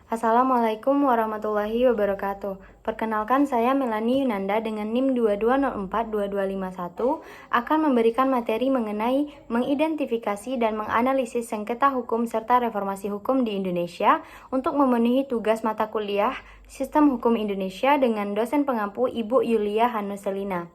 Assalamualaikum warahmatullahi wabarakatuh. Perkenalkan, saya Melani Yunanda dengan NIM 22042251 akan memberikan materi mengenai mengidentifikasi dan menganalisis sengketa hukum serta reformasi hukum di Indonesia untuk memenuhi tugas mata kuliah Sistem Hukum Indonesia dengan dosen pengampu Ibu Yulia Hanuselina.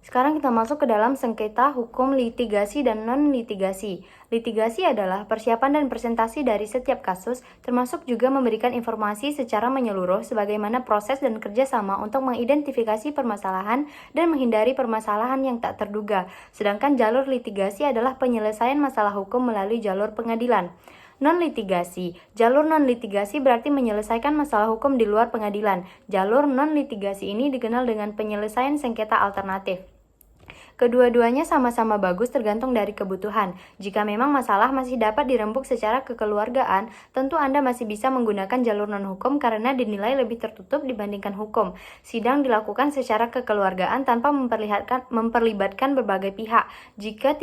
Sekarang kita masuk ke dalam sengketa hukum litigasi dan non-litigasi. Litigasi adalah persiapan dan presentasi dari setiap kasus, termasuk juga memberikan informasi secara menyeluruh sebagaimana proses dan kerjasama untuk mengidentifikasi permasalahan dan menghindari permasalahan yang tak terduga. Sedangkan jalur litigasi adalah penyelesaian masalah hukum melalui jalur pengadilan. Non-litigasi. Jalur non-litigasi berarti menyelesaikan masalah hukum di luar pengadilan. Jalur non-litigasi ini dikenal dengan penyelesaian sengketa alternatif. Kedua-duanya sama-sama bagus tergantung dari kebutuhan. Jika memang masalah masih dapat dirembuk secara kekeluargaan, tentu Anda masih bisa menggunakan jalur non-hukum karena dinilai lebih tertutup dibandingkan hukum. Sidang dilakukan secara kekeluargaan tanpa memperlibatkan berbagai pihak. Jika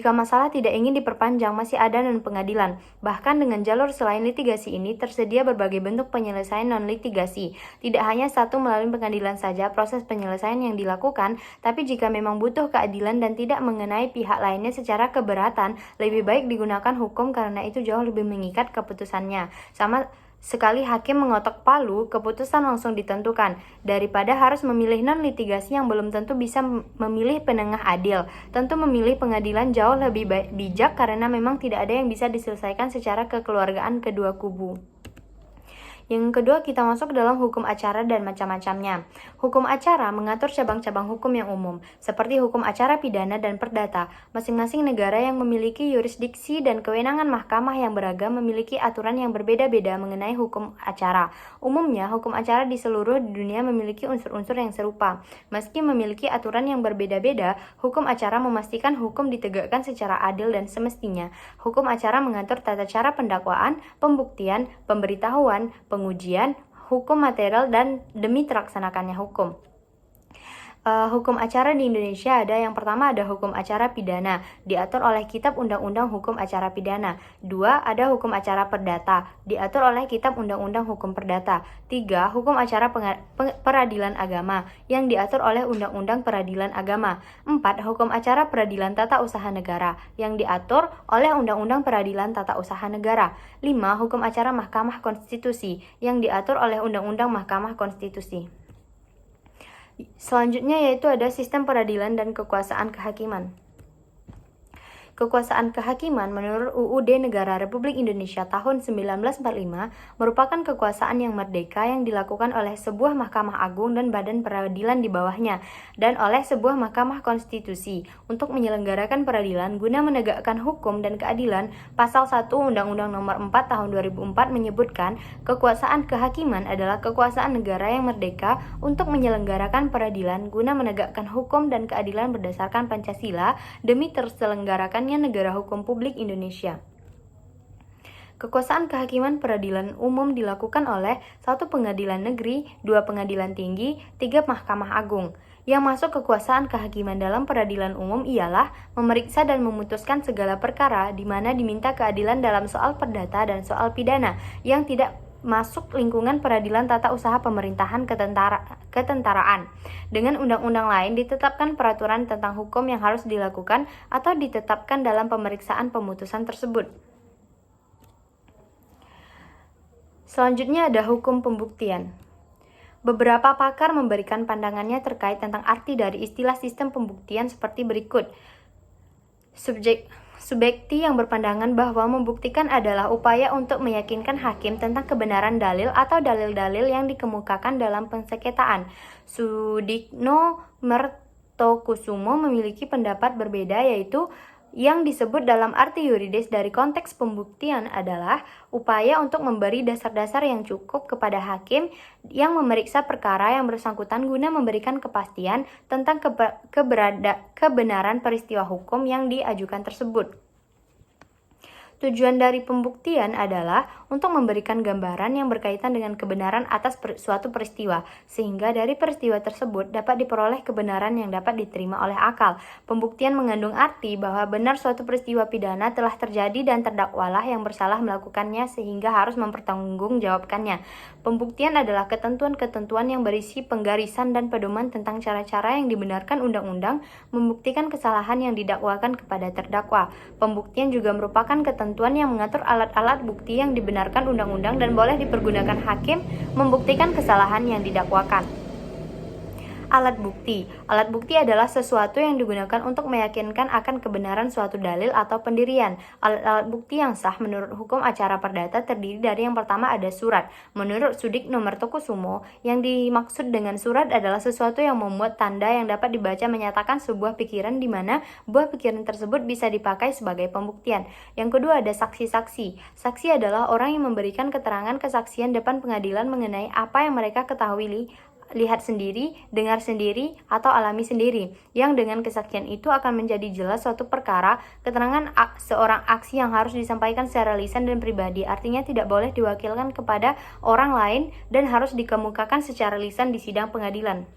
masalah tidak ingin diperpanjang, masih ada non-pengadilan. Bahkan dengan jalur selain litigasi ini, tersedia berbagai bentuk penyelesaian non-litigasi. Tidak hanya satu melalui pengadilan saja proses penyelesaian yang dilakukan, tapi jika memang butuh keadilan dan tidak mengenai pihak lainnya secara keberatan, lebih baik digunakan hukum karena itu jauh lebih mengikat keputusannya. Sama sekali hakim mengotok palu, keputusan langsung ditentukan, daripada harus memilih non-litigasi yang belum tentu bisa memilih penengah adil. Tentu memilih pengadilan jauh lebih bijak karena memang tidak ada yang bisa diselesaikan secara kekeluargaan kedua kubu. Yang kedua, kita masuk ke dalam hukum acara dan macam-macamnya. Hukum acara mengatur cabang-cabang hukum yang umum, seperti hukum acara pidana dan perdata. Masing-masing negara yang memiliki yurisdiksi dan kewenangan mahkamah yang beragam memiliki aturan yang berbeda-beda mengenai hukum acara. Umumnya, hukum acara di seluruh dunia memiliki unsur-unsur yang serupa. Meski memiliki aturan yang berbeda-beda, hukum acara memastikan hukum ditegakkan secara adil dan semestinya. Hukum acara mengatur tata cara pendakwaan, pembuktian, pemberitahuan, pengujian, hukum material, dan demi terlaksanakannya hukum. Hukum acara di Indonesia ada yang pertama ada hukum acara pidana, diatur oleh Kitab Undang-Undang Hukum Acara Pidana. 2. Ada hukum acara perdata, diatur oleh Kitab Undang-Undang Hukum Perdata. 3. Hukum acara peradilan agama, yang diatur oleh Undang-Undang Peradilan Agama. 4. Hukum acara peradilan tata usaha negara, yang diatur oleh Undang-Undang Peradilan Tata Usaha Negara. 5. Hukum acara Mahkamah Konstitusi, yang diatur oleh Undang-Undang Mahkamah Konstitusi. Selanjutnya yaitu ada sistem peradilan dan kekuasaan kehakiman. Kekuasaan kehakiman menurut UUD Negara Republik Indonesia tahun 1945 merupakan kekuasaan yang merdeka yang dilakukan oleh sebuah Mahkamah Agung dan badan peradilan di bawahnya dan oleh sebuah Mahkamah Konstitusi untuk menyelenggarakan peradilan guna menegakkan hukum dan keadilan. Pasal 1 Undang-Undang Nomor 4 Tahun 2004 menyebutkan kekuasaan kehakiman adalah kekuasaan negara yang merdeka untuk menyelenggarakan peradilan guna menegakkan hukum dan keadilan berdasarkan Pancasila demi terselenggarakan negara hukum publik Indonesia. Kekuasaan kehakiman peradilan umum dilakukan oleh 1 pengadilan negeri, 2 pengadilan tinggi, 3 Mahkamah Agung. Yang masuk kekuasaan kehakiman dalam peradilan umum ialah memeriksa dan memutuskan segala perkara di mana diminta keadilan dalam soal perdata dan soal pidana yang tidak masuk lingkungan peradilan tata usaha pemerintahan ketentaraan. Dengan undang-undang lain ditetapkan peraturan tentang hukum yang harus dilakukan atau ditetapkan dalam pemeriksaan pemutusan tersebut. Selanjutnya ada hukum pembuktian. Beberapa pakar memberikan pandangannya terkait tentang arti dari istilah sistem pembuktian seperti berikut. Subjekti yang berpandangan bahwa membuktikan adalah upaya untuk meyakinkan hakim tentang kebenaran dalil atau dalil-dalil yang dikemukakan dalam pensengketaan. Sudikno Mertokusumo memiliki pendapat berbeda, yaitu yang disebut dalam arti yuridis dari konteks pembuktian adalah upaya untuk memberi dasar-dasar yang cukup kepada hakim yang memeriksa perkara yang bersangkutan guna memberikan kepastian tentang kebenaran peristiwa hukum yang diajukan tersebut. Tujuan dari pembuktian adalah untuk memberikan gambaran yang berkaitan dengan kebenaran atas suatu peristiwa, sehingga dari peristiwa tersebut dapat diperoleh kebenaran yang dapat diterima oleh akal. Pembuktian mengandung arti bahwa benar suatu peristiwa pidana telah terjadi dan terdakwalah yang bersalah melakukannya sehingga harus mempertanggungjawabkannya. Pembuktian adalah ketentuan-ketentuan yang berisi penggarisan dan pedoman tentang cara-cara yang dibenarkan undang-undang membuktikan kesalahan yang didakwakan kepada terdakwa. Pembuktian juga merupakan ketentuan yang mengatur alat-alat bukti yang dibenarkan undang-undang dan boleh dipergunakan hakim membuktikan kesalahan yang didakwakan. Alat bukti. Alat bukti adalah sesuatu yang digunakan untuk meyakinkan akan kebenaran suatu dalil atau pendirian. Alat-alat bukti yang sah menurut hukum acara perdata terdiri dari yang pertama ada surat. Menurut Sudik Nomor Tokusumo, yang dimaksud dengan surat adalah sesuatu yang memuat tanda yang dapat dibaca menyatakan sebuah pikiran di mana buah pikiran tersebut bisa dipakai sebagai pembuktian. Yang kedua ada saksi-saksi. Saksi adalah orang yang memberikan keterangan kesaksian depan pengadilan mengenai apa yang mereka ketahui, lihat sendiri, dengar sendiri, atau alami sendiri, yang dengan kesaksian itu akan menjadi jelas suatu perkara. Keterangan seorang aksi yang harus disampaikan secara lisan dan pribadi, artinya tidak boleh diwakilkan kepada orang lain dan harus dikemukakan secara lisan di sidang pengadilan.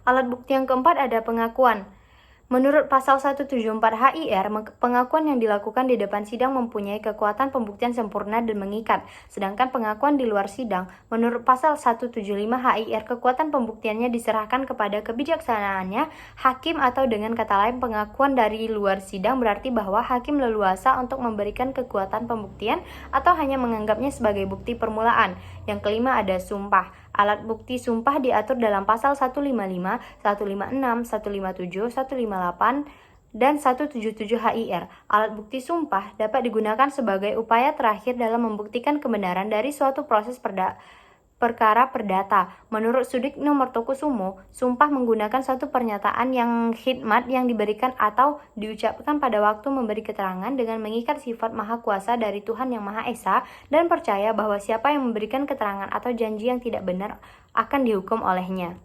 Alat bukti yang keempat ada pengakuan. Menurut pasal 174 HIR, pengakuan yang dilakukan di depan sidang mempunyai kekuatan pembuktian sempurna dan mengikat. Sedangkan pengakuan di luar sidang, menurut pasal 175 HIR, kekuatan pembuktiannya diserahkan kepada kebijaksanaannya hakim, atau dengan kata lain pengakuan dari luar sidang berarti bahwa hakim leluasa untuk memberikan kekuatan pembuktian atau hanya menganggapnya sebagai bukti permulaan. Yang kelima ada sumpah. Alat bukti sumpah diatur dalam pasal 155, 156, 157, 158, dan 177 HIR. Alat bukti sumpah dapat digunakan sebagai upaya terakhir dalam membuktikan kebenaran dari suatu proses perkara perdata. Menurut Sudik Nomor Tokusumo, sumpah menggunakan suatu pernyataan yang khidmat yang diberikan atau diucapkan pada waktu memberi keterangan dengan mengikat sifat maha kuasa dari Tuhan yang Maha Esa dan percaya bahwa siapa yang memberikan keterangan atau janji yang tidak benar akan dihukum olehnya.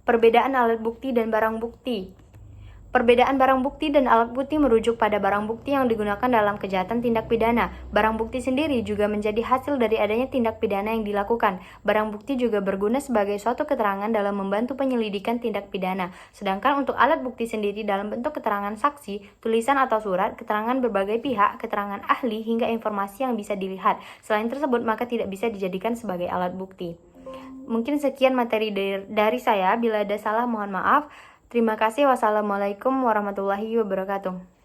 Perbedaan alat bukti dan barang bukti. Perbedaan barang bukti dan alat bukti merujuk pada barang bukti yang digunakan dalam kejahatan tindak pidana. Barang bukti sendiri juga menjadi hasil dari adanya tindak pidana yang dilakukan. Barang bukti juga berguna sebagai suatu keterangan dalam membantu penyelidikan tindak pidana. Sedangkan untuk alat bukti sendiri dalam bentuk keterangan saksi, tulisan atau surat, keterangan berbagai pihak, keterangan ahli, hingga informasi yang bisa dilihat. Selain tersebut, maka tidak bisa dijadikan sebagai alat bukti. Mungkin sekian materi dari saya. Bila ada salah, mohon maaf. Terima kasih. Wassalamualaikum warahmatullahi wabarakatuh.